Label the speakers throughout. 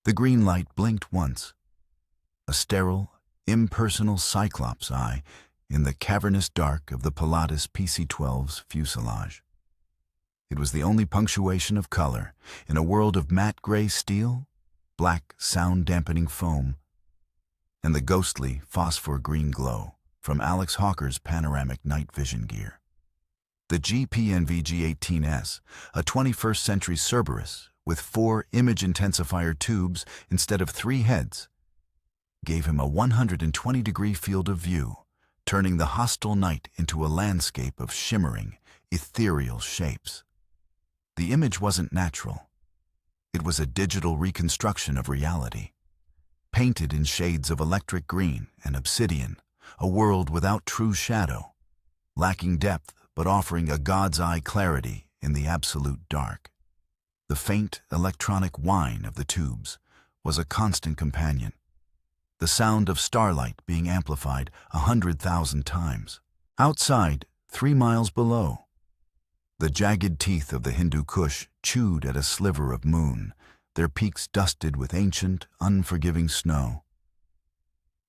Speaker 1: The green light blinked once, a sterile, impersonal cyclops eye in the cavernous dark of the Pilatus PC-12's fuselage. It was the only punctuation of color in a world of matte gray steel, black sound-dampening foam, and the ghostly phosphor-green glow from Alex Hawker's panoramic night vision gear. The GPNV G18S, a 21st century Cerberus with 4 image intensifier tubes instead of 3 heads, gave him a 120-degree field of view, turning the hostile night into a landscape of shimmering, ethereal shapes. The image wasn't natural. It was a digital reconstruction of reality, painted in shades of electric green and obsidian, a world without true shadow, lacking depth but offering a God's eye clarity in the absolute dark. The faint electronic whine of the tubes was a constant companion, the sound of starlight being amplified 100,000 times. Outside, 3 miles below, the jagged teeth of the Hindu Kush chewed at a sliver of moon, their peaks dusted with ancient, unforgiving snow.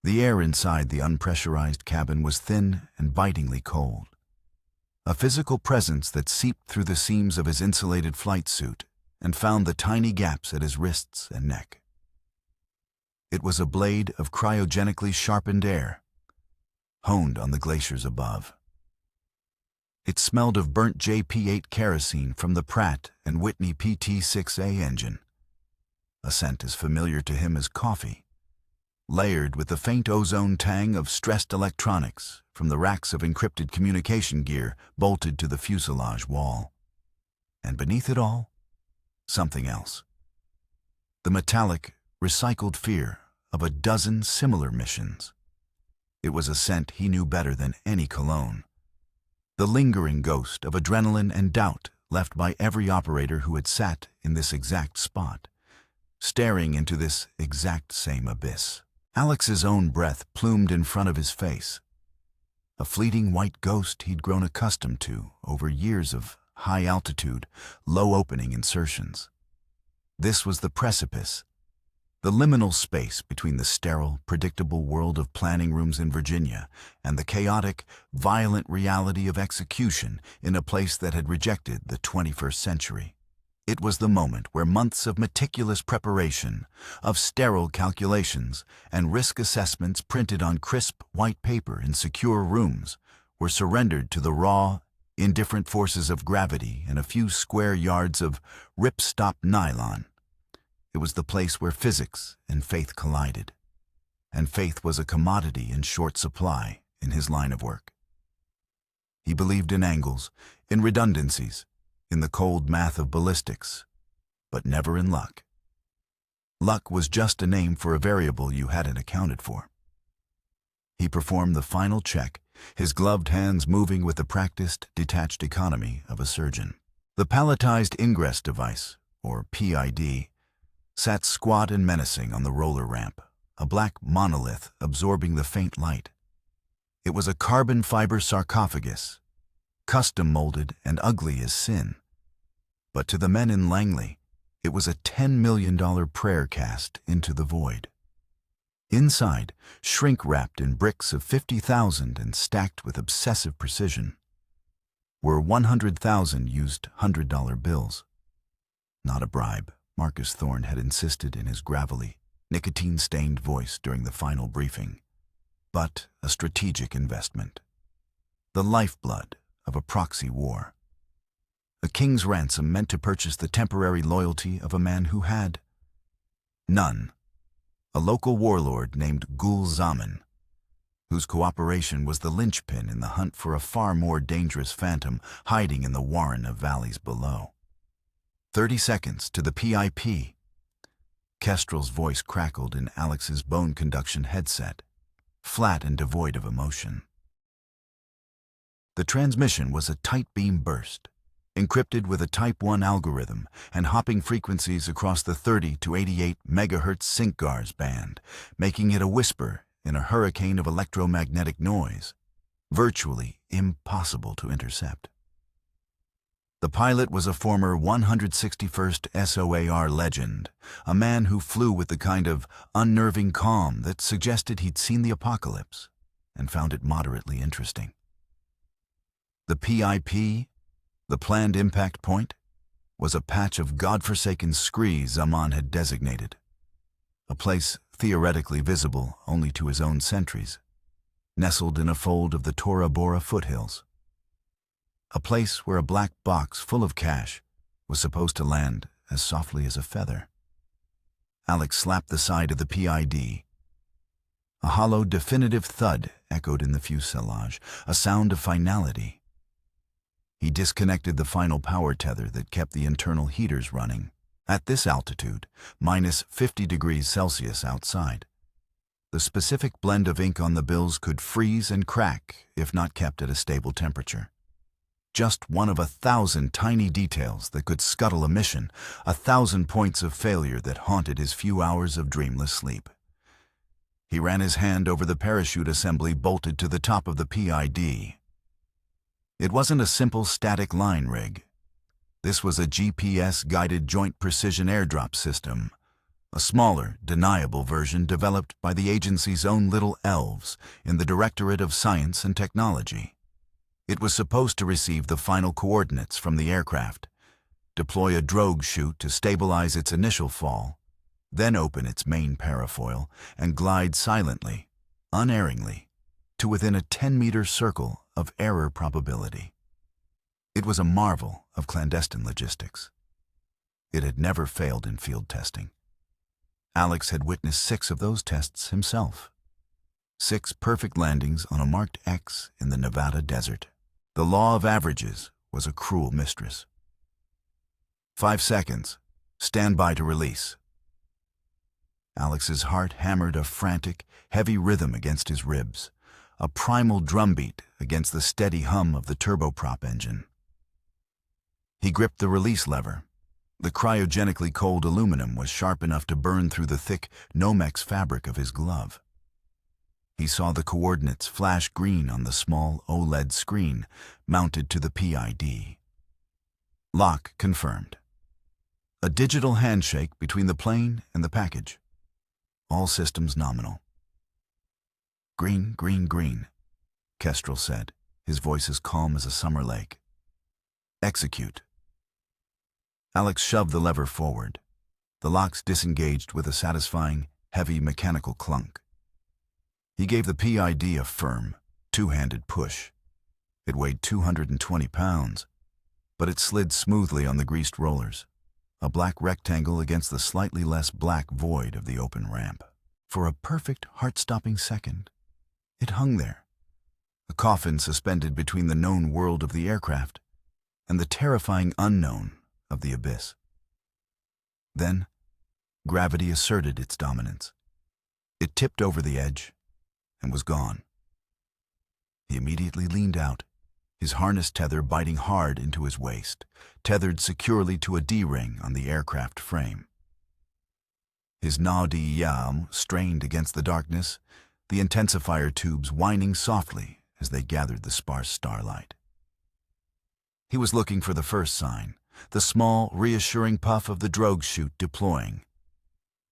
Speaker 1: The air inside the unpressurized cabin was thin and bitingly cold, a physical presence that seeped through the seams of his insulated flight suit and found the tiny gaps at his wrists and neck. It was a blade of cryogenically sharpened air, honed on the glaciers above. It smelled of burnt JP-8 kerosene from the Pratt & Whitney PT-6A engine, a scent as familiar to him as coffee, layered with the faint ozone tang of stressed electronics from the racks of encrypted communication gear bolted to the fuselage wall. And beneath it all, something else. The metallic, recycled fear of a dozen similar missions. It was a scent he knew better than any cologne. The lingering ghost of adrenaline and doubt left by every operator who had sat in this exact spot, staring into this exact same abyss. Alex's own breath plumed in front of his face, a fleeting white ghost he'd grown accustomed to over years of high-altitude, low-opening insertions. This was the precipice, the liminal space between the sterile, predictable world of planning rooms in Virginia and the chaotic, violent reality of execution in a place that had rejected the 21st century. It was the moment where months of meticulous preparation, of sterile calculations, and risk assessments printed on crisp white paper in secure rooms were surrendered to the raw, indifferent forces of gravity and a few square yards of rip-stop nylon. It was the place where physics and faith collided, and faith was a commodity in short supply in his line of work. He believed in angles, in redundancies, in the cold math of ballistics, but never in luck. Luck was just a name for a variable you hadn't accounted for. He performed the final check, his gloved hands moving with the practiced, detached economy of a surgeon. The palletized ingress device, or PID, sat squat and menacing on the roller ramp, a black monolith absorbing the faint light. It was a carbon fiber sarcophagus, custom-molded and ugly as sin. But to the men in Langley, it was a $10 million prayer cast into the void. Inside, shrink-wrapped in bricks of 50,000 and stacked with obsessive precision, were 100,000 used $100 bills. Not a bribe, Marcus Thorne had insisted in his gravelly, nicotine-stained voice during the final briefing, but a strategic investment. The lifeblood of a proxy war. A king's ransom meant to purchase the temporary loyalty of a man who had none. A local warlord named Gul Zaman, whose cooperation was the linchpin in the hunt for a far more dangerous phantom hiding in the warren of valleys below. 30 seconds to the PIP. Kestrel's voice crackled in Alex's bone conduction headset, flat and devoid of emotion. The transmission was a tight beam burst, encrypted with a Type 1 algorithm and hopping frequencies across the 30 to 88 MHz SyncGARS band, making it a whisper in a hurricane of electromagnetic noise, virtually impossible to intercept. The pilot was a former 161st SOAR legend, a man who flew with the kind of unnerving calm that suggested he'd seen the apocalypse and found it moderately interesting. The PIP, the planned impact point, was a patch of godforsaken scree Zaman had designated, a place theoretically visible only to his own sentries, nestled in a fold of the Tora Bora foothills. A place where a black box full of cash was supposed to land as softly as a feather. Alex slapped the side of the PID. A hollow, definitive thud echoed in the fuselage, a sound of finality. He disconnected the final power tether that kept the internal heaters running. At this altitude, minus 50 degrees Celsius outside, the specific blend of ink on the bills could freeze and crack if not kept at a stable temperature. Just one of 1,000 tiny details that could scuttle a mission, 1,000 points of failure that haunted his few hours of dreamless sleep. He ran his hand over the parachute assembly bolted to the top of the PID. It wasn't a simple static line rig. This was a GPS-guided joint precision airdrop system, a smaller, deniable version developed by the agency's own little elves in the Directorate of Science and Technology. It was supposed to receive the final coordinates from the aircraft, deploy a drogue chute to stabilize its initial fall, then open its main parafoil and glide silently, unerringly, to within a 10-meter circle of error probability. It was a marvel of clandestine logistics. It had never failed in field testing. Alex had witnessed 6 of those tests himself. 6 perfect landings on a marked X in the Nevada desert. The law of averages was a cruel mistress. 5 seconds. Stand by to release. Alex's heart hammered a frantic, heavy rhythm against his ribs, a primal drumbeat against the steady hum of the turboprop engine. He gripped the release lever. The cryogenically cold aluminum was sharp enough to burn through the thick Nomex fabric of his glove. He saw the coordinates flash green on the small OLED screen mounted to the PID. Lock confirmed. A digital handshake between the plane and the package. All systems nominal. Green, green, green, Kestrel said, his voice as calm as a summer lake. Execute. Alex shoved the lever forward. The locks disengaged with a satisfying, heavy mechanical clunk. He gave the PID a firm, 2-handed push. It weighed 220 pounds, but it slid smoothly on the greased rollers, a black rectangle against the slightly less black void of the open ramp. For a perfect, heart-stopping second, it hung there, a coffin suspended between the known world of the aircraft and the terrifying unknown of the abyss. Then, gravity asserted its dominance. It tipped over the edge and was gone. He immediately leaned out, his harness tether biting hard into his waist, tethered securely to a D-ring on the aircraft frame. His na-di-yam strained against the darkness, the intensifier tubes whining softly as they gathered the sparse starlight. He was looking for the first sign, the small, reassuring puff of the drogue chute deploying,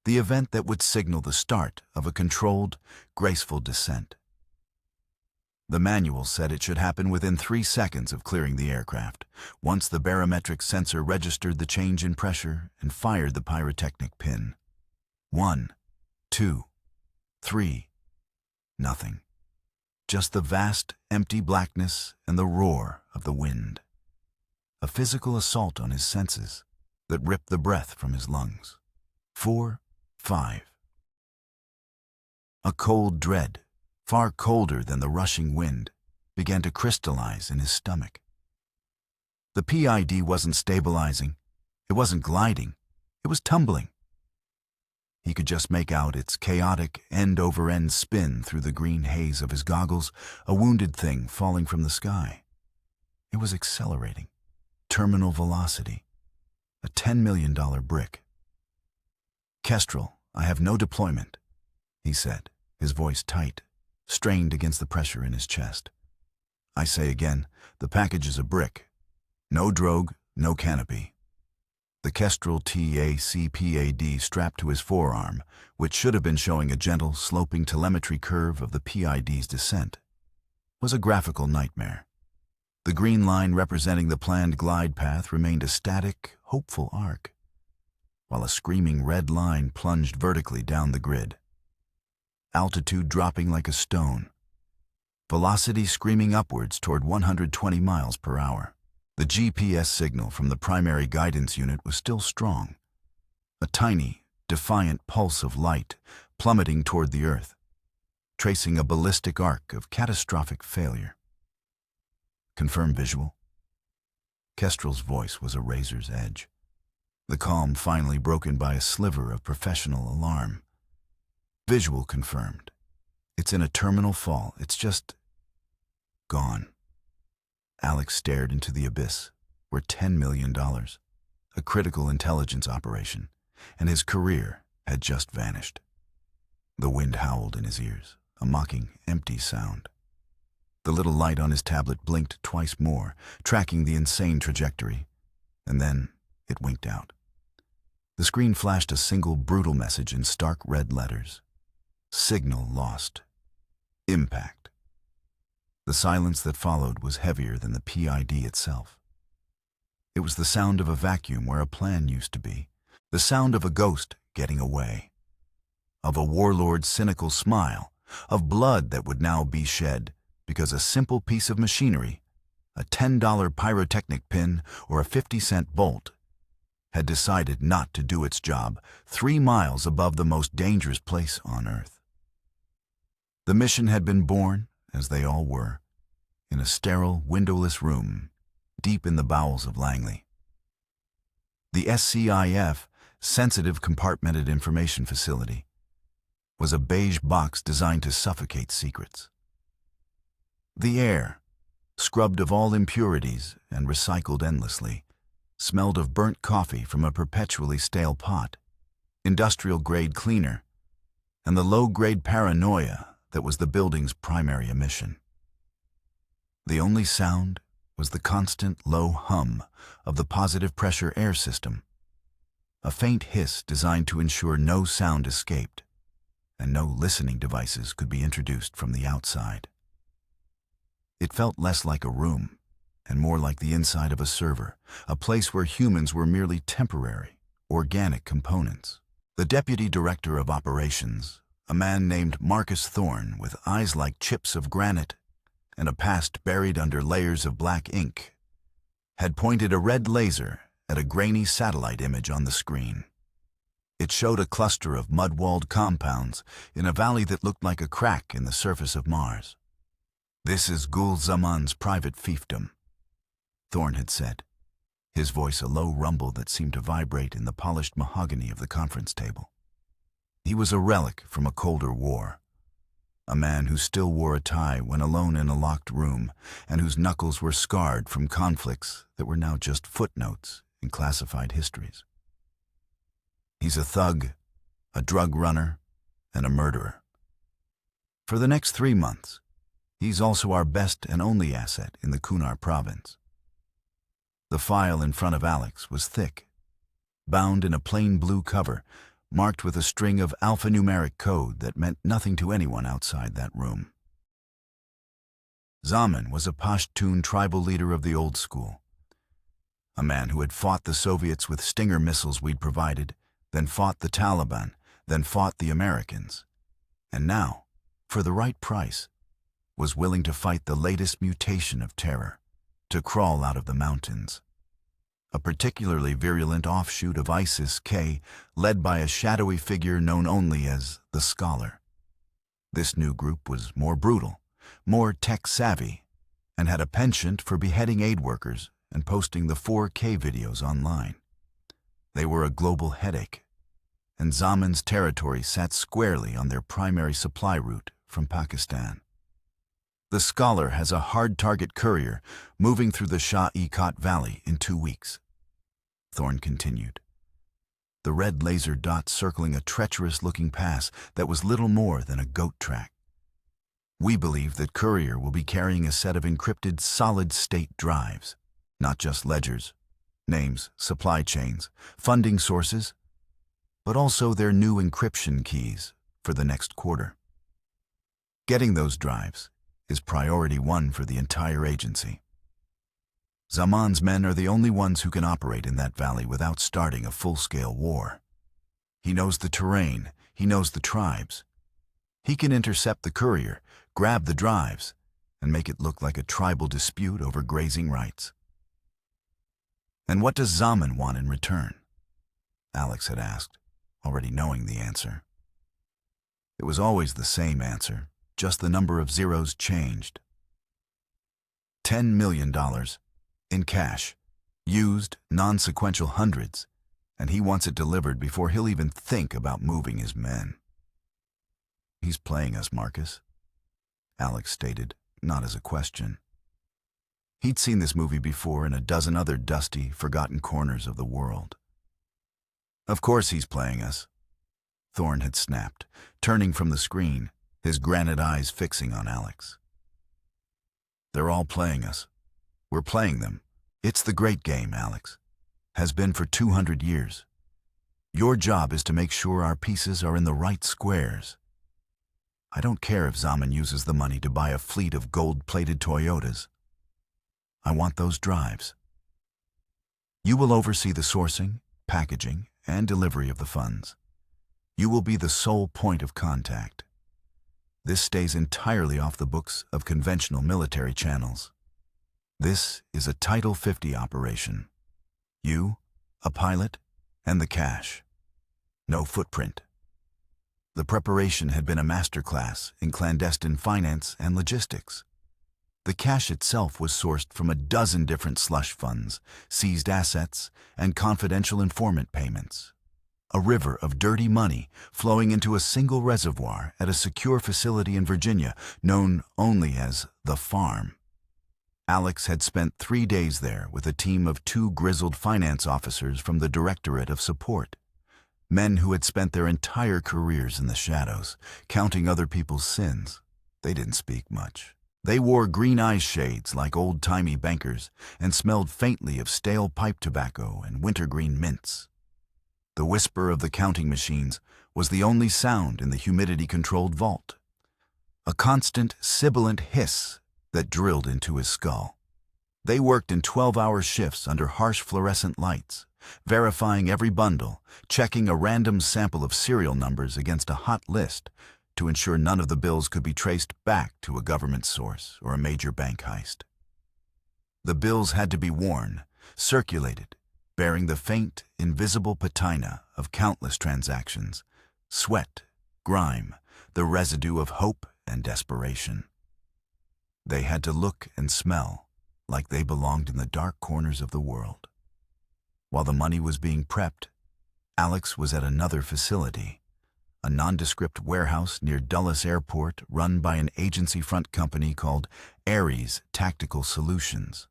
Speaker 1: the event that would signal the start of a controlled, graceful descent. The manual said it should happen within 3 seconds of clearing the aircraft, once the barometric sensor registered the change in pressure and fired the pyrotechnic pin. 1, 2, 3. Nothing. Just the vast, empty blackness and the roar of the wind. A physical assault on his senses that ripped the breath from his lungs. 4, 5. A cold dread, far colder than the rushing wind, began to crystallize in his stomach. The PID wasn't stabilizing, it wasn't gliding, it was tumbling. He could just make out its chaotic end-over-end spin through the green haze of his goggles, a wounded thing falling from the sky. It was accelerating. Terminal velocity. A $10 million brick. "Kestrel, I have no deployment," he said, his voice tight, strained against the pressure in his chest. "I say again, the package is a brick. No drogue, no canopy. The Kestrel TACPAD strapped to his forearm, which should have been showing a gentle, sloping telemetry curve of the PID's descent, was a graphical nightmare. The green line representing the planned glide path remained a static, hopeful arc, while a screaming red line plunged vertically down the grid. Altitude dropping like a stone. Velocity screaming upwards toward 120 miles per hour. The GPS signal from the primary guidance unit was still strong, a tiny, defiant pulse of light plummeting toward the Earth, tracing a ballistic arc of catastrophic failure. Confirm visual? Kestrel's voice was a razor's edge, the calm finally broken by a sliver of professional alarm. Visual confirmed. It's in a terminal fall. It's just gone. Alex stared into the abyss, where $10 million, a critical intelligence operation, and his career had just vanished. The wind howled in his ears, a mocking, empty sound. The little light on his tablet blinked twice more, tracking the insane trajectory, and then it winked out. The screen flashed a single brutal message in stark red letters. Signal lost. Impact. The silence that followed was heavier than the PID itself. It was the sound of a vacuum where a plan used to be, the sound of a ghost getting away, of a warlord's cynical smile, of blood that would now be shed because a simple piece of machinery, a $10 pyrotechnic pin or a 50-cent bolt, had decided not to do its job 3 miles above the most dangerous place on Earth. The mission had been born, as they all were, in a sterile, windowless room deep in the bowels of Langley. The SCIF, Sensitive Compartmented Information Facility, was a beige box designed to suffocate secrets. The air, scrubbed of all impurities and recycled endlessly, smelled of burnt coffee from a perpetually stale pot, industrial-grade cleaner, and the low-grade paranoia that was the building's primary emission. The only sound was the constant low hum of the positive pressure air system, a faint hiss designed to ensure no sound escaped and no listening devices could be introduced from the outside. It felt less like a room and more like the inside of a server, a place where humans were merely temporary, organic components. The deputy director of operations, a man named Marcus Thorne with eyes like chips of granite and a past buried under layers of black ink, had pointed a red laser at a grainy satellite image on the screen. It showed a cluster of mud-walled compounds in a valley that looked like a crack in the surface of Mars. "This is Gul Zaman's private fiefdom," Thorne had said, his voice a low rumble that seemed to vibrate in the polished mahogany of the conference table. He was a relic from a colder war, a man who still wore a tie when alone in a locked room and whose knuckles were scarred from conflicts that were now just footnotes in classified histories. He's a thug, a drug runner, and a murderer. For the next 3 months, he's also our best and only asset in the Kunar province. The file in front of Alex was thick, bound in a plain blue cover, marked with a string of alphanumeric code that meant nothing to anyone outside that room. Zaman was a Pashtun tribal leader of the old school, a man who had fought the Soviets with Stinger missiles we'd provided, then fought the Taliban, then fought the Americans, and now, for the right price, was willing to fight the latest mutation of terror, to crawl out of the mountains. A particularly virulent offshoot of ISIS-K, led by a shadowy figure known only as the Scholar. This new group was more brutal, more tech-savvy, and had a penchant for beheading aid workers and posting the 4K videos online. They were a global headache, and Zaman's territory sat squarely on their primary supply route from Pakistan. The Scholar has a hard-target courier moving through the Shah-e-Khat Valley in 2 weeks. Thorne continued, the red laser dot circling a treacherous-looking pass that was little more than a goat track. We believe that courier will be carrying a set of encrypted solid-state drives, not just ledgers, names, supply chains, funding sources, but also their new encryption keys for the next quarter. Getting those drives is priority one for the entire agency. Zaman's men are the only ones who can operate in that valley without starting a full-scale war. He knows the terrain, he knows the tribes. He can intercept the courier, grab the drives, and make it look like a tribal dispute over grazing rights. And what does Zaman want in return? Alex had asked, already knowing the answer. It was always the same answer, just the number of zeros changed. $10 million in cash, used, non-sequential hundreds, and he wants it delivered before he'll even think about moving his men. He's playing us, Marcus, Alex stated, not as a question. He'd seen this movie before in a dozen other dusty, forgotten corners of the world. Of course he's playing us, Thorne had snapped, turning from the screen, his granite eyes fixing on Alex. They're all playing us. We're playing them. It's the great game, Alex. Has been for 200 years. Your job is to make sure our pieces are in the right squares. I don't care if Zaman uses the money to buy a fleet of gold-plated Toyotas. I want those drives. You will oversee the sourcing, packaging, and delivery of the funds. You will be the sole point of contact. This stays entirely off the books of conventional military channels. This is a Title 50 operation. You, a pilot, and the cash. No footprint. The preparation had been a masterclass in clandestine finance and logistics. The cash itself was sourced from a dozen different slush funds, seized assets, and confidential informant payments. A river of dirty money flowing into a single reservoir at a secure facility in Virginia known only as The Farm. Alex had spent 3 days there with a team of 2 grizzled finance officers from the Directorate of Support. Men who had spent their entire careers in the shadows, counting other people's sins. They didn't speak much. They wore green eye shades like old-timey bankers and smelled faintly of stale pipe tobacco and wintergreen mints. The whisper of the counting machines was the only sound in the humidity-controlled vault. A constant, sibilant hiss that drilled into his skull. They worked in 12-hour shifts under harsh fluorescent lights, verifying every bundle, checking a random sample of serial numbers against a hot list to ensure none of the bills could be traced back to a government source or a major bank heist. The bills had to be worn, circulated, bearing the faint, invisible patina of countless transactions, sweat, grime, the residue of hope and desperation. They had to look and smell like they belonged in the dark corners of the world. While the money was being prepped, Alex was at another facility, a nondescript warehouse near Dulles Airport run by an agency-front company called Ares Tactical Solutions.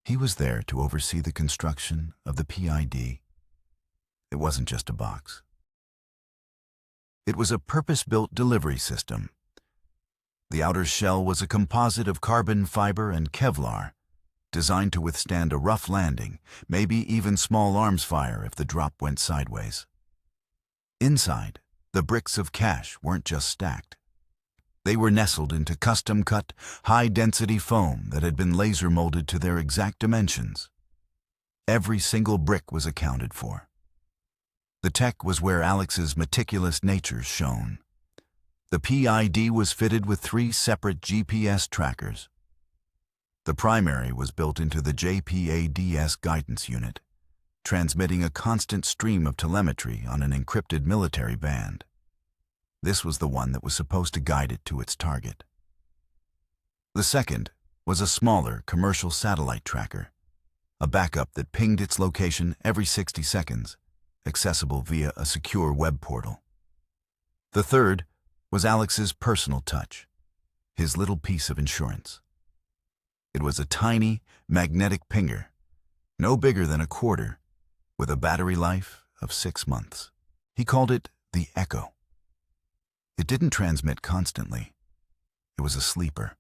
Speaker 1: He was there to oversee the construction of the PID. It wasn't just a box. It was a purpose-built delivery system. The outer shell was a composite of carbon fiber and Kevlar, designed to withstand a rough landing, maybe even small arms fire if the drop went sideways. Inside, the bricks of cash weren't just stacked. They were nestled into custom-cut, high-density foam that had been laser-molded to their exact dimensions. Every single brick was accounted for. The tech was where Alex's meticulous nature shone. The PID was fitted with 3 separate GPS trackers. The primary was built into the JPADS guidance unit, transmitting a constant stream of telemetry on an encrypted military band. This was the one that was supposed to guide it to its target. The second was a smaller commercial satellite tracker, a backup that pinged its location every 60 seconds, accessible via a secure web portal. The third was Alex's personal touch, his little piece of insurance. It was a tiny, magnetic pinger, no bigger than a quarter, with a battery life of 6 months. He called it the Echo. It didn't transmit constantly. It was a sleeper.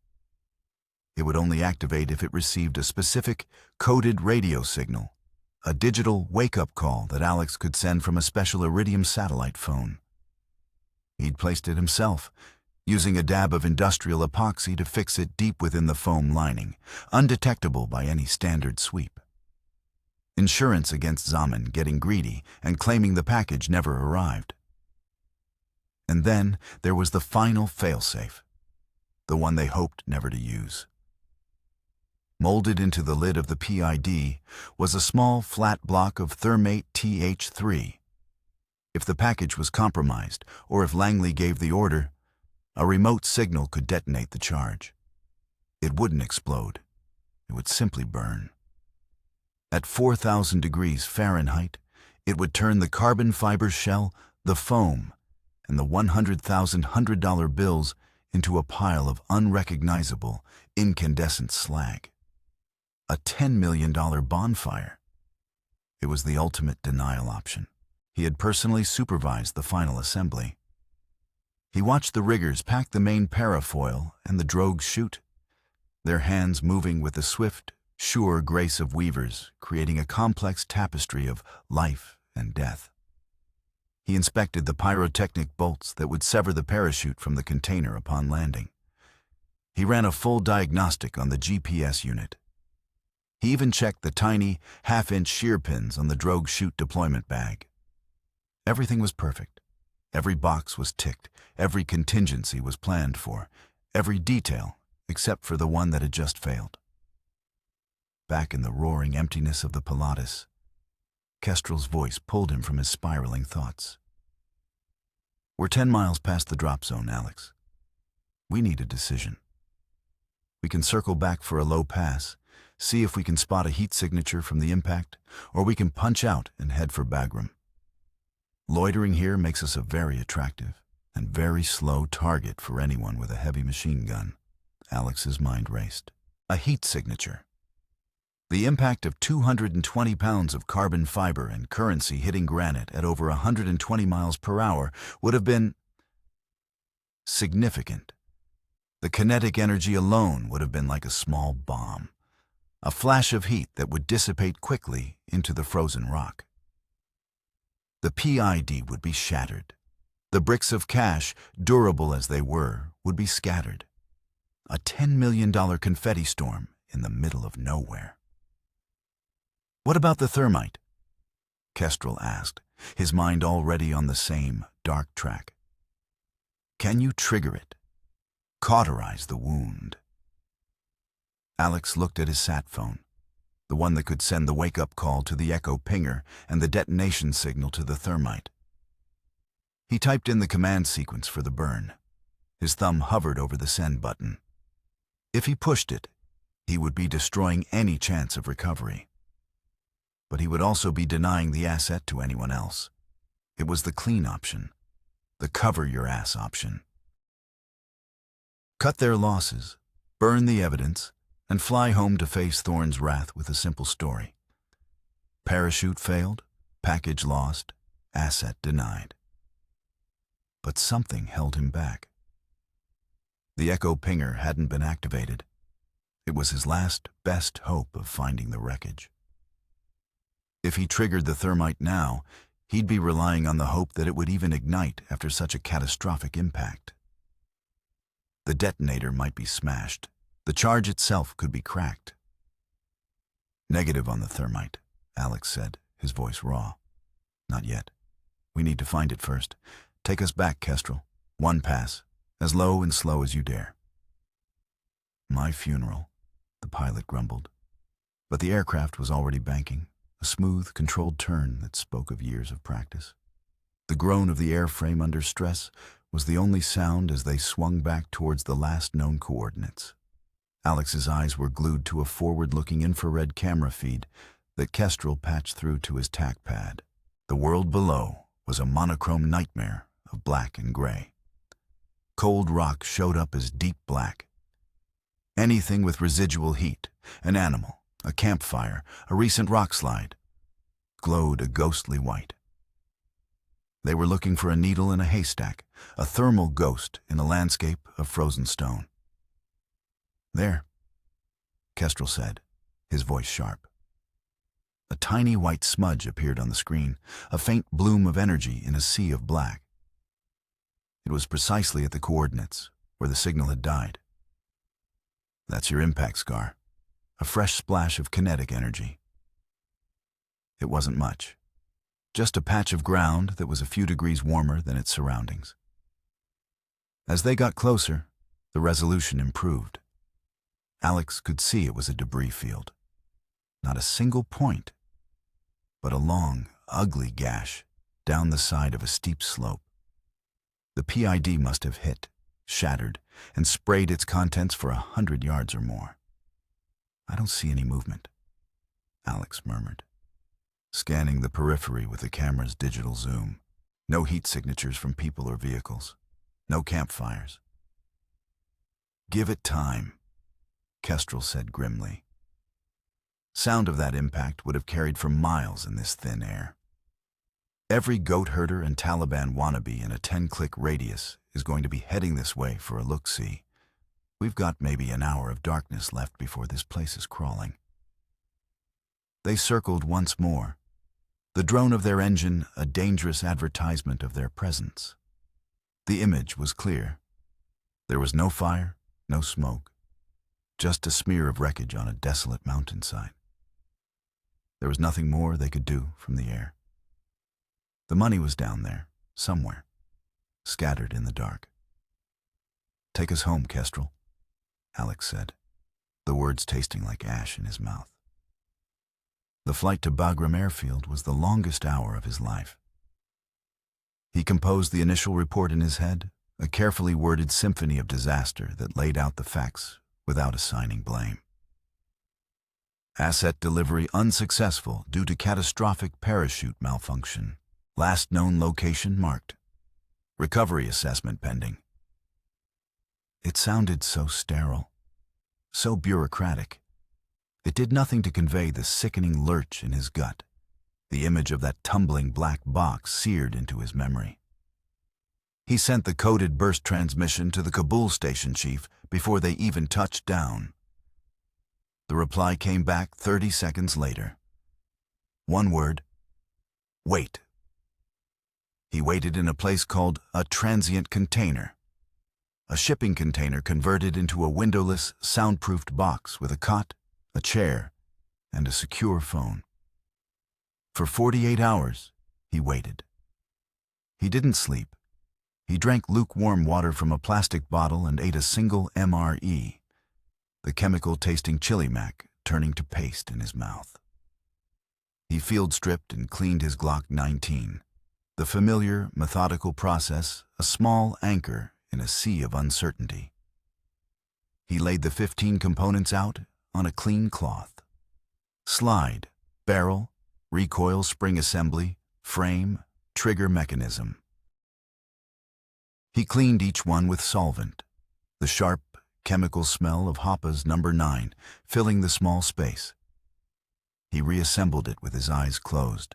Speaker 1: It would only activate if it received a specific, coded radio signal a digital wake-up call that Alex could send from a special Iridium satellite phone. He'd placed it himself, using a dab of industrial epoxy to fix it deep within the foam lining, undetectable by any standard sweep. Insurance against Zaman getting greedy and claiming the package never arrived. And then there was the final failsafe, the one they hoped never to use. Molded into the lid of the PID was a small flat block of thermate TH3. If the package was compromised, or if Langley gave the order, a remote signal could detonate the charge. It wouldn't explode. It would simply burn. At 4,000 degrees Fahrenheit, it would turn the carbon fiber shell, the foam, and the $100,000 $100 bills into a pile of unrecognizable, incandescent slag. A $10 million bonfire. It was the ultimate denial option. He had personally supervised the final assembly. He watched the riggers pack the main parafoil and the drogues shoot, their hands moving with the swift, sure grace of weavers, creating a complex tapestry of life and death. He inspected the pyrotechnic bolts that would sever the parachute from the container upon landing. He ran a full diagnostic on the GPS unit. He even checked the tiny, half-inch shear pins on the drogue chute deployment bag. Everything was perfect. Every box was ticked. Every contingency was planned for. Every detail, except for the one that had just failed. Back in the roaring emptiness of the Pilatus, Kestrel's voice pulled him from his spiraling thoughts. "We're 10 miles past the drop zone, Alex. We need a decision. We can circle back for a low pass, see if we can spot a heat signature from the impact, or we can punch out and head for Bagram. Loitering here makes us a very attractive and very slow target for anyone with a heavy machine gun." Alex's mind raced. A heat signature. The impact of 220 pounds of carbon fiber and currency hitting granite at over 120 miles per hour would have been significant. The kinetic energy alone would have been like a small bomb, a flash of heat that would dissipate quickly into the frozen rock. The PID would be shattered. The bricks of cash, durable as they were, would be scattered. A $10 million confetti storm in the middle of nowhere. "What about the thermite?" Kestrel asked, his mind already on the same dark track. "Can you trigger it? Cauterize the wound?" Alex looked at his sat phone, the one that could send the wake-up call to the echo pinger and the detonation signal to the thermite. He typed in the command sequence for the burn. His thumb hovered over the send button. If he pushed it, he would be destroying any chance of recovery. But he would also be denying the asset to anyone else. It was the clean option, the cover-your-ass option. Cut their losses, burn the evidence, and fly home to face Thorne's wrath with a simple story. Parachute failed, package lost, asset denied. But something held him back. The echo pinger hadn't been activated. It was his last, best hope of finding the wreckage. If he triggered the thermite now, he'd be relying on the hope that it would even ignite after such a catastrophic impact. The detonator might be smashed. The charge itself could be cracked. "Negative on the thermite," Alex said, his voice raw. "Not yet. We need to find it first. Take us back, Kestrel. One pass, as low and slow as you dare." "My funeral," the pilot grumbled. But the aircraft was already banking, a smooth, controlled turn that spoke of years of practice. The groan of the airframe under stress was the only sound as they swung back towards the last known coordinates. Alex's eyes were glued to a forward-looking infrared camera feed that Kestrel patched through to his tack pad. The world below was a monochrome nightmare of black and gray. Cold rock showed up as deep black. Anything with residual heat, an animal, a campfire, a recent rock slide, glowed a ghostly white. They were looking for a needle in a haystack, a thermal ghost in a landscape of frozen stone. "There," Kestrel said, his voice sharp. A tiny white smudge appeared on the screen, a faint bloom of energy in a sea of black. It was precisely at the coordinates where the signal had died. That's your impact scar, a fresh splash of kinetic energy. It wasn't much, just a patch of ground that was a few degrees warmer than its surroundings. As they got closer, the resolution improved. Alex could see it was a debris field. Not a single point, but a long, ugly gash down the side of a steep slope. The PID must have hit, shattered, and sprayed its contents for 100 yards or more. "I don't see any movement," Alex murmured, scanning the periphery with the camera's digital zoom. No heat signatures from people or vehicles. No campfires. "Give it time," Kestrel said grimly. Sound of that impact would have carried for miles in this thin air. Every goat herder and Taliban wannabe in a 10-click radius is going to be heading this way for a look-see. We've got maybe an hour of darkness left before this place is crawling. They circled once more, the drone of their engine a dangerous advertisement of their presence. The image was clear. There was no fire, no smoke, just a smear of wreckage on a desolate mountainside. There was nothing more they could do from the air. The money was down there, somewhere, scattered in the dark. "Take us home, Kestrel," Alex said, the words tasting like ash in his mouth. The flight to Bagram airfield was the longest hour of his life. He composed the initial report in his head, a carefully worded symphony of disaster that laid out the facts without assigning blame. Asset delivery unsuccessful due to catastrophic parachute malfunction. Last known location marked. Recovery assessment pending. It sounded so sterile, so bureaucratic. It did nothing to convey the sickening lurch in his gut, the image of that tumbling black box seared into his memory. He sent the coded burst transmission to the Kabul station chief before they even touched down. The reply came back 30 seconds later. One word: wait. He waited in a place called a transient container, a shipping container converted into a windowless, soundproofed box with a cot, a chair, and a secure phone. For 48 hours, he waited. He didn't sleep. He drank lukewarm water from a plastic bottle and ate a single MRE, the chemical-tasting chili mac turning to paste in his mouth. He field-stripped and cleaned his Glock 19, the familiar, methodical process, a small anchor in a sea of uncertainty. He laid the 15 components out on a clean cloth. Slide, barrel, recoil spring assembly, frame, trigger mechanism. He cleaned each one with solvent, the sharp, chemical smell of Hoppa's No. 9 filling the small space. He reassembled it with his eyes closed,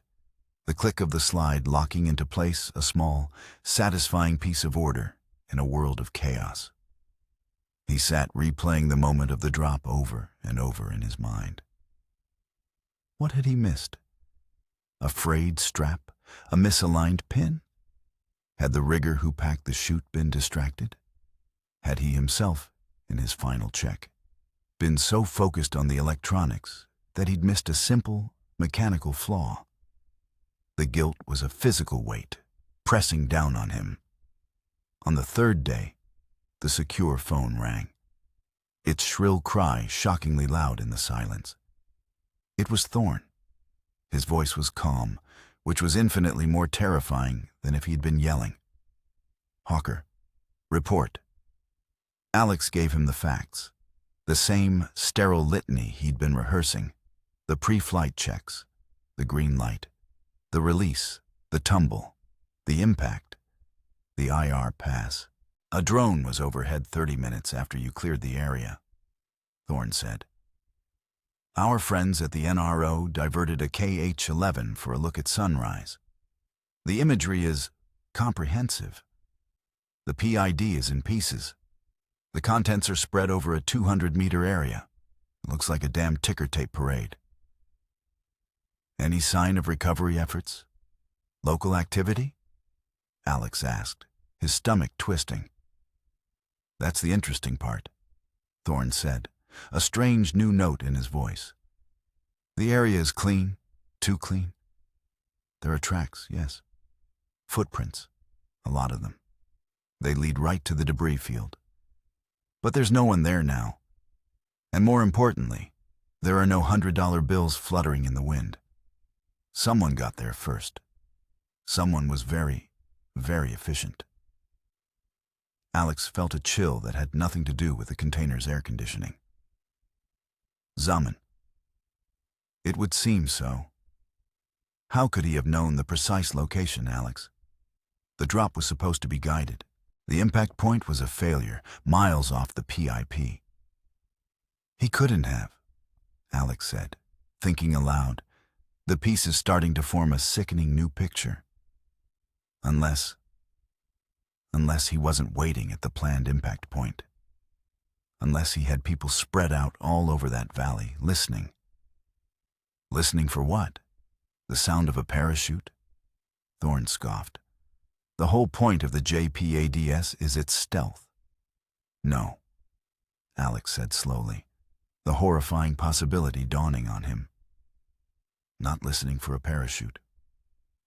Speaker 1: the click of the slide locking into place a small, satisfying piece of order in a world of chaos. He sat replaying the moment of the drop over and over in his mind. What had he missed? A frayed strap? A misaligned pin? Had the rigger who packed the chute been distracted? Had he himself, in his final check, been so focused on the electronics that he'd missed a simple, mechanical flaw? The guilt was a physical weight, pressing down on him. On the third day, the secure phone rang, its shrill cry shockingly loud in the silence. It was Thorne. His voice was calm, which was infinitely more terrifying than if he'd been yelling. "Hawker, report." Alex gave him the facts, the same sterile litany he'd been rehearsing, the pre-flight checks, the green light, the release, the tumble, the impact, the IR pass. "A drone was overhead 30 minutes after you cleared the area," Thorne said. "Our friends at the NRO diverted a KH-11 for a look at sunrise. The imagery is comprehensive. The PID is in pieces. The contents are spread over a 200-meter area. It looks like a damn ticker tape parade." Any sign of recovery efforts? Local activity? Alex asked, his stomach twisting. That's the interesting part, Thorne said, a strange new note in his voice. The area is clean, too clean. There are tracks, yes. Footprints, a lot of them. They lead right to the debris field. But there's no one there now. And more importantly, there are no $100 bills fluttering in the wind. Someone got there first. Someone was very, very efficient. Alex felt a chill that had nothing to do with the container's air conditioning. Zaman. It would seem so. How could he have known the precise location, Alex? The drop was supposed to be guided. The impact point was a failure, miles off the PIP. He couldn't have, Alex said, thinking aloud, the pieces starting to form a sickening new picture. Unless he wasn't waiting at the planned impact point. Unless he had people spread out all over that valley, listening. Listening for what? The sound of a parachute? Thorne scoffed. The whole point of the JPADS is its stealth. No, Alex said slowly, the horrifying possibility dawning on him. Not listening for a parachute.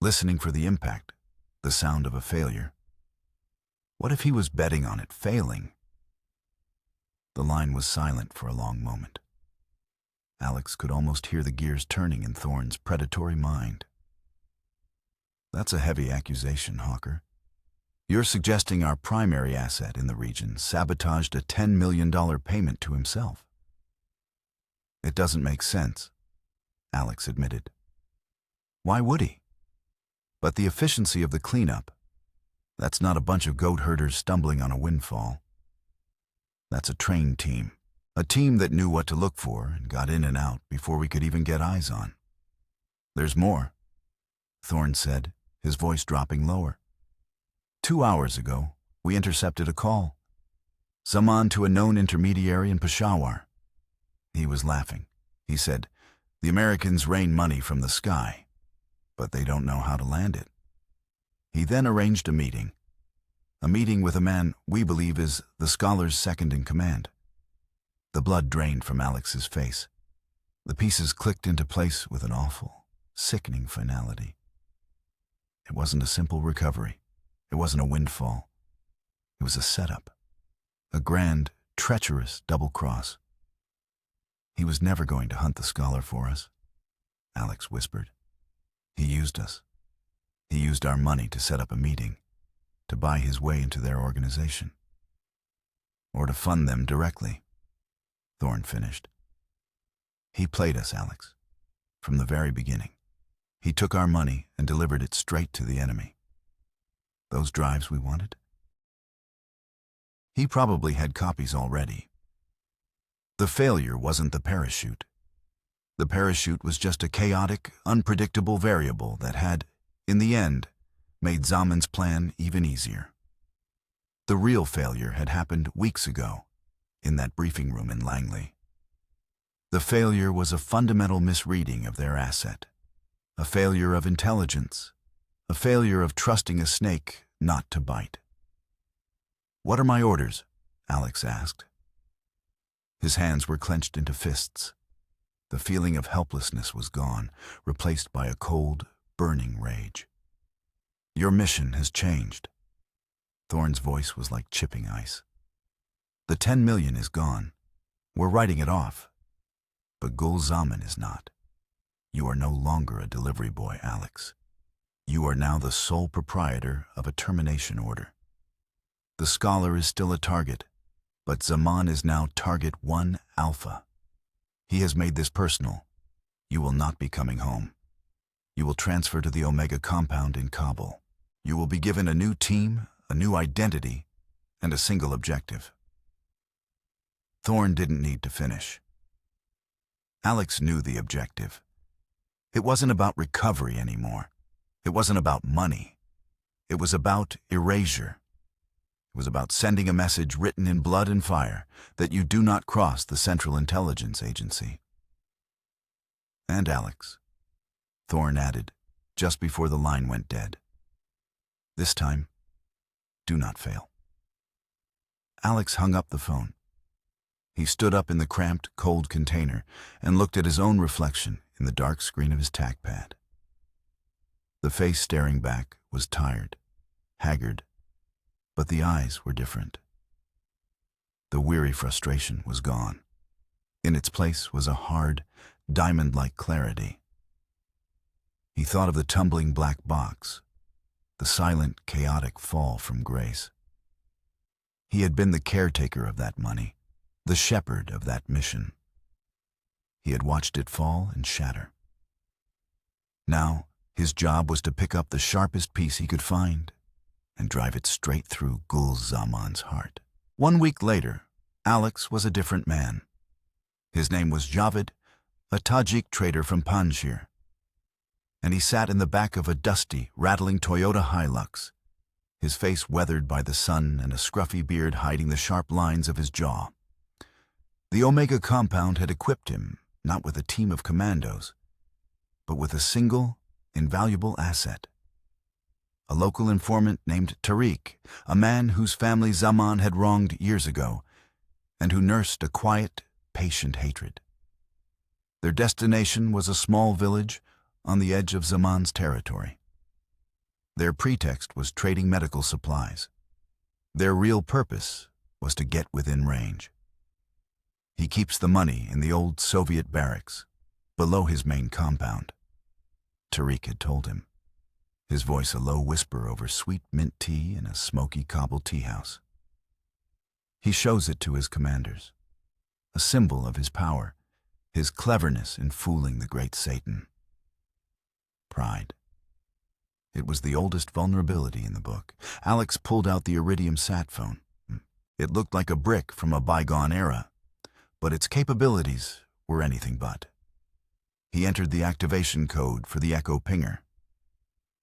Speaker 1: Listening for the impact, the sound of a failure. What if he was betting on it failing? The line was silent for a long moment. Alex could almost hear the gears turning in Thorne's predatory mind. That's a heavy accusation, Hawker. You're suggesting our primary asset in the region sabotaged a $10 million payment to himself. It doesn't make sense, Alex admitted. Why would he? But the efficiency of the cleanup, that's not a bunch of goat herders stumbling on a windfall. That's a trained team. A team that knew what to look for and got in and out before we could even get eyes on. There's more, Thorne said, his voice dropping lower. 2 hours ago, we intercepted a call. Zaman to a known intermediary in Peshawar. He was laughing. He said, the Americans rain money from the sky, but they don't know how to land it. He then arranged a meeting with a man we believe is the scholar's second in command. The blood drained from Alex's face. The pieces clicked into place with an awful, sickening finality. It wasn't a simple recovery. It wasn't a windfall. It was a setup. A grand, treacherous double cross. He was never going to hunt the scholar for us, Alex whispered. He used us. He used our money to set up a meeting, to buy his way into their organization. Or to fund them directly. Thorne finished. He played us, Alex, from the very beginning. He took our money and delivered it straight to the enemy. Those drives we wanted? He probably had copies already. The failure wasn't the parachute. The parachute was just a chaotic, unpredictable variable that had, in the end, made Zaman's plan even easier. The real failure had happened weeks ago, in that briefing room in Langley. The failure was a fundamental misreading of their asset, a failure of intelligence, a failure of trusting a snake not to bite. What are my orders? Alex asked. His hands were clenched into fists. The feeling of helplessness was gone, replaced by a cold, burning rage. Your mission has changed. Thorne's voice was like chipping ice. The 10 million is gone. We're writing it off. But Gul Zaman is not. You are no longer a delivery boy, Alex. You are now the sole proprietor of a termination order. The scholar is still a target, but Zaman is now target 1 Alpha. He has made this personal. You will not be coming home. You will transfer to the Omega compound in Kabul. You will be given a new team, a new identity, and a single objective. Thorne didn't need to finish. Alex knew the objective. It wasn't about recovery anymore. It wasn't about money. It was about erasure. It was about sending a message written in blood and fire that you do not cross the Central Intelligence Agency. And Alex, Thorne added, just before the line went dead. This time, do not fail. Alex hung up the phone. He stood up in the cramped, cold container and looked at his own reflection in the dark screen of his tack pad. The face staring back was tired, haggard, but the eyes were different. The weary frustration was gone. In its place was a hard, diamond-like clarity. He thought of the tumbling black box, the silent, chaotic fall from grace. He had been the caretaker of that money, the shepherd of that mission. He had watched it fall and shatter. Now, his job was to pick up the sharpest piece he could find and drive it straight through Gul Zaman's heart. 1 week later, Alex was a different man. His name was Javed, a Tajik trader from Panjshir, and he sat in the back of a dusty, rattling Toyota Hilux, his face weathered by the sun and a scruffy beard hiding the sharp lines of his jaw. The Omega compound had equipped him not with a team of commandos, but with a single, invaluable asset. A local informant named Tariq, a man whose family Zaman had wronged years ago, and who nursed a quiet, patient hatred. Their destination was a small village on the edge of Zaman's territory. Their pretext was trading medical supplies. Their real purpose was to get within range. He keeps the money in the old Soviet barracks, below his main compound, Tariq had told him, his voice a low whisper over sweet mint tea in a smoky cobble tea house. He shows it to his commanders, a symbol of his power, his cleverness in fooling the great Satan. Pride. It was the oldest vulnerability in the book. Alex pulled out the Iridium sat phone. It looked like a brick from a bygone era, but its capabilities were anything but. He entered the activation code for the Echo pinger.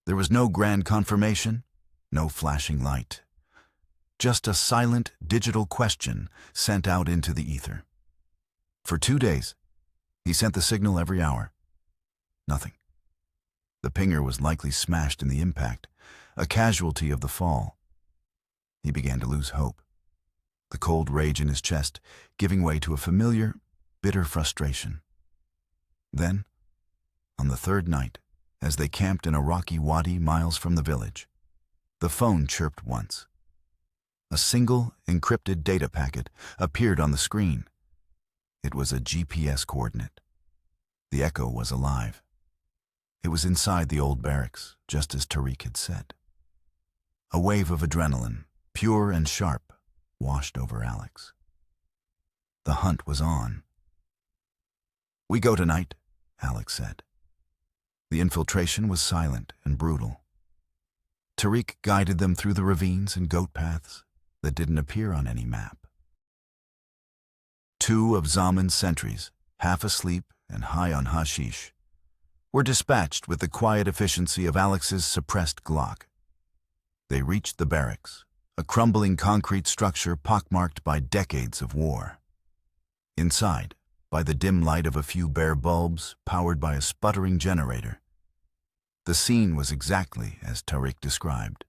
Speaker 1: There was no grand confirmation, no flashing light. Just a silent digital question sent out into the ether. For 2 days, he sent the signal every hour. Nothing. The pinger was likely smashed in the impact, a casualty of the fall. He began to lose hope, the cold rage in his chest giving way to a familiar, bitter frustration. Then, on the third night, as they camped in a rocky wadi miles from the village, the phone chirped once. A single, encrypted data packet appeared on the screen. It was a GPS coordinate. The Echo was alive. It was inside the old barracks, just as Tariq had said. A wave of adrenaline, pure and sharp, washed over Alex. The hunt was on. "We go tonight," Alex said. The infiltration was silent and brutal. Tariq guided them through the ravines and goat paths that didn't appear on any map. 2 of Zaman's sentries, half asleep and high on hashish, were dispatched with the quiet efficiency of Alex's suppressed Glock. They reached the barracks, a crumbling concrete structure pockmarked by decades of war. Inside, by the dim light of a few bare bulbs powered by a sputtering generator, the scene was exactly as Tariq described.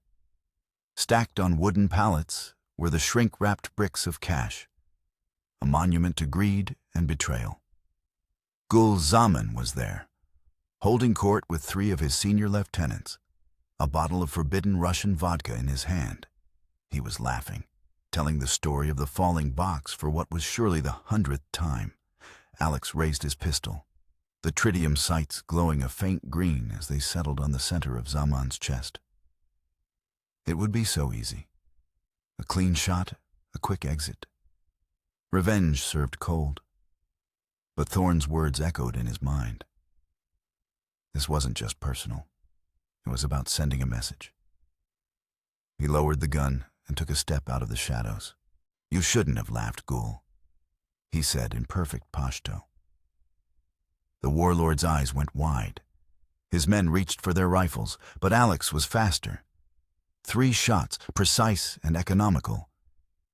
Speaker 1: Stacked on wooden pallets were the shrink-wrapped bricks of cash, a monument to greed and betrayal. Gul Zaman was there, holding court with 3 of his senior lieutenants, a bottle of forbidden Russian vodka in his hand. He was laughing, telling the story of the falling box for what was surely the 100th time. Alex raised his pistol, the tritium sights glowing a faint green as they settled on the center of Zaman's chest. It would be so easy. A clean shot, a quick exit. Revenge served cold. But Thorne's words echoed in his mind. This wasn't just personal. It was about sending a message. He lowered the gun and took a step out of the shadows. "You shouldn't have laughed, Gul," he said in perfect Pashto. The warlord's eyes went wide. His men reached for their rifles, but Alex was faster. 3 shots, precise and economical,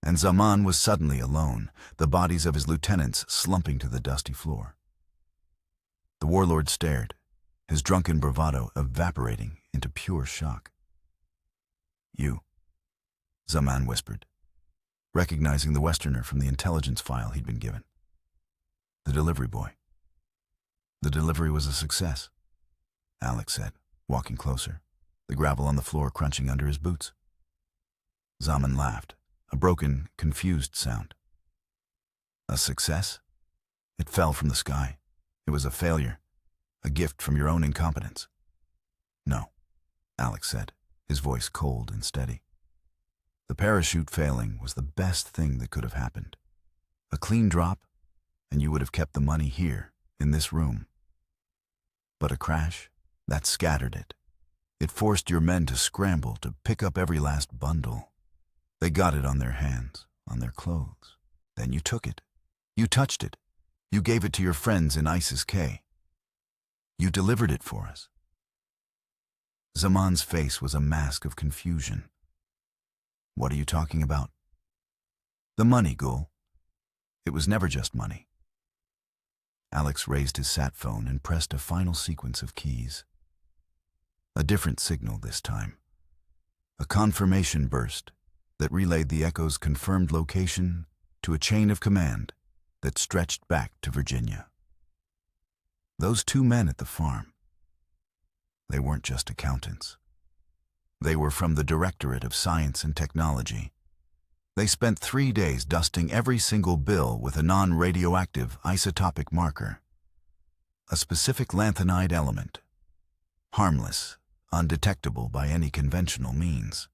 Speaker 1: and Zaman was suddenly alone, the bodies of his lieutenants slumping to the dusty floor. The warlord stared, his drunken bravado evaporating into pure shock. "You," Zaman whispered, recognizing the Westerner from the intelligence file he'd been given. "The delivery boy." "The delivery was a success," Alex said, walking closer, the gravel on the floor crunching under his boots. Zaman laughed, a broken, confused sound. "A success? It fell from the sky. It was a failure, a gift from your own incompetence." "No," Alex said, his voice cold and steady. "The parachute failing was the best thing that could have happened. A clean drop, and you would have kept the money here, in this room. But a crash, that scattered it. It forced your men to scramble to pick up every last bundle. They got it on their hands, on their clothes. Then you took it. You touched it. You gave it to your friends in ISIS-K. You delivered it for us." Zaman's face was a mask of confusion. "What are you talking about?" "The money, Gul. It was never just money." Alex raised his sat phone and pressed a final sequence of keys. A different signal this time. A confirmation burst that relayed the Echo's confirmed location to a chain of command that stretched back to Virginia. Those two men at the farm, they weren't just accountants. They were from the Directorate of Science and Technology. They spent 3 days dusting every single bill with a non-radioactive isotopic marker, a specific lanthanide element, harmless, undetectable by any conventional means.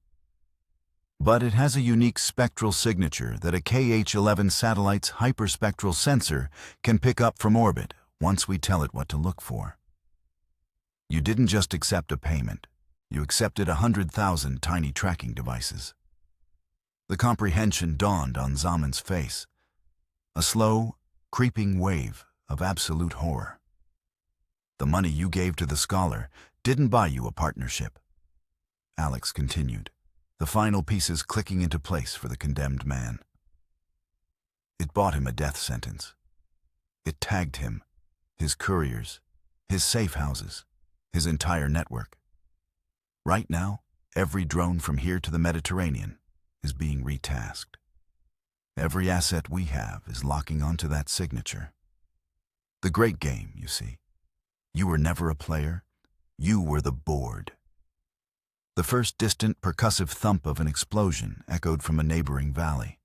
Speaker 1: But it has a unique spectral signature that a KH-11 satellite's hyperspectral sensor can pick up from orbit once we tell it what to look for. You didn't just accept a payment, you accepted 100,000 tiny tracking devices. The comprehension dawned on Zaman's face, a slow, creeping wave of absolute horror. The money you gave to the scholar didn't buy you a partnership. Alex continued, the final pieces clicking into place for the condemned man. It bought him a death sentence. It tagged him, his couriers, his safe houses, his entire network. Right now, every drone from here to the Mediterranean is being retasked. Every asset we have is locking onto that signature. The great game, you see. You were never a player. You were the board. The first distant percussive thump of an explosion echoed from a neighboring valley.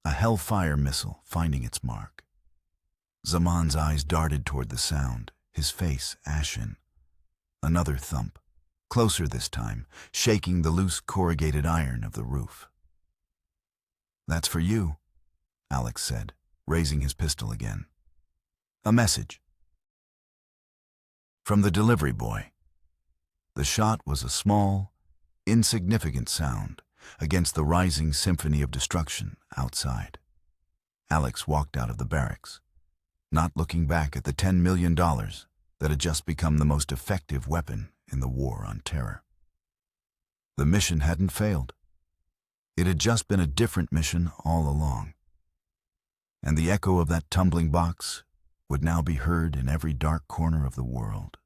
Speaker 1: A Hellfire missile finding its mark. Zaman's eyes darted toward the sound, his face ashen. Another thump, closer this time, shaking the loose corrugated iron of the roof. "That's for you," Alex said, raising his pistol again. "A message." From the delivery boy. The shot was a small, insignificant sound against the rising symphony of destruction outside. Alex walked out of the barracks, not looking back at the $10 million that had just become the most effective weapon in the war on terror. The mission hadn't failed. It had just been a different mission all along. And the echo of that tumbling box would now be heard in every dark corner of the world.